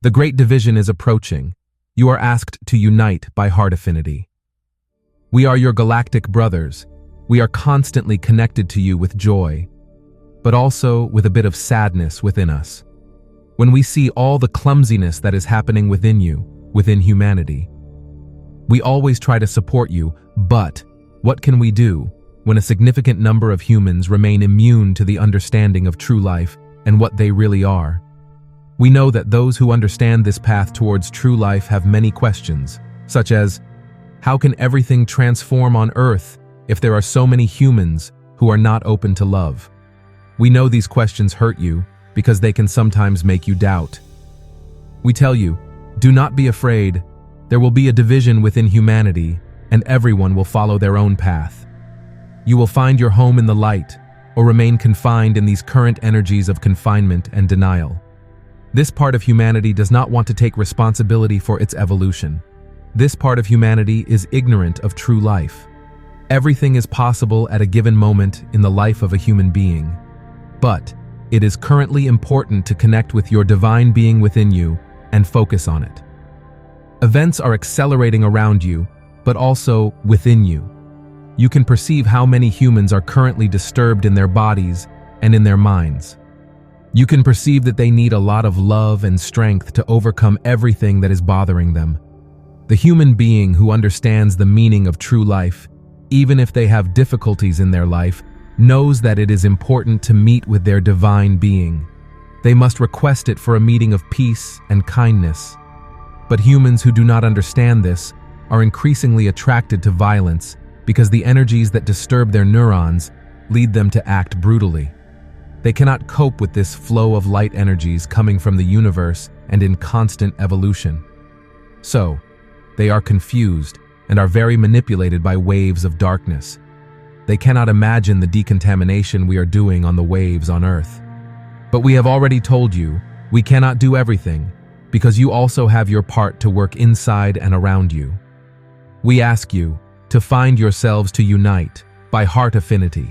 The Great Division is approaching. You are asked to unite by heart affinity. We are your galactic brothers. We are constantly connected to you with joy, but also with a bit of sadness within us. When we see all the clumsiness that is happening within you, within humanity, we always try to support you, but what can we do when a significant number of humans remain immune to the understanding of true life and what they really are? We know that those who understand this path towards true life have many questions, such as, how can everything transform on Earth if there are so many humans who are not open to love? We know these questions hurt you because they can sometimes make you doubt. We tell you, do not be afraid. There will be a division within humanity, and everyone will follow their own path. You will find your home in the light, or remain confined in these current energies of confinement and denial. This part of humanity does not want to take responsibility for its evolution. This part of humanity is ignorant of true life. Everything is possible at a given moment in the life of a human being. But it is currently important to connect with your divine being within you and focus on it. Events are accelerating around you, but also within you. You can perceive how many humans are currently disturbed in their bodies and in their minds. You can perceive that they need a lot of love and strength to overcome everything that is bothering them. The human being who understands the meaning of true life, even if they have difficulties in their life, knows that it is important to meet with their divine being. They must request it for a meeting of peace and kindness. But humans who do not understand this are increasingly attracted to violence because the energies that disturb their neurons lead them to act brutally. They cannot cope with this flow of light energies coming from the universe and in constant evolution. So, they are confused and are very manipulated by waves of darkness. They cannot imagine the decontamination we are doing on the waves on Earth. But we have already told you, we cannot do everything, because you also have your part to work inside and around you. We ask you to find yourselves to unite by heart affinity.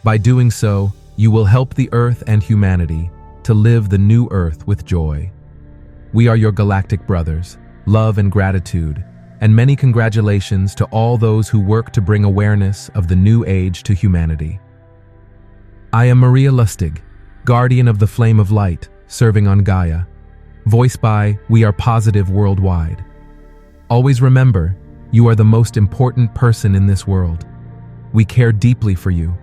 By doing so, you will help the Earth and humanity to live the new Earth with joy. We are your galactic brothers. Love and gratitude, and many congratulations to all those who work to bring awareness of the new age to humanity. I am Maria Lustig, guardian of the flame of light, serving on Gaia. Voiced by We Are Positive Worldwide. Always remember, you are the most important person in this world. We care deeply for you.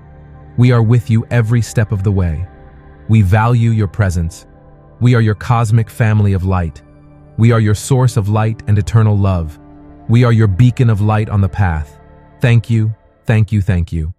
We are with you every step of the way. We value your presence. We are your cosmic family of light. We are your source of light and eternal love. We are your beacon of light on the path. Thank you, thank you, thank you.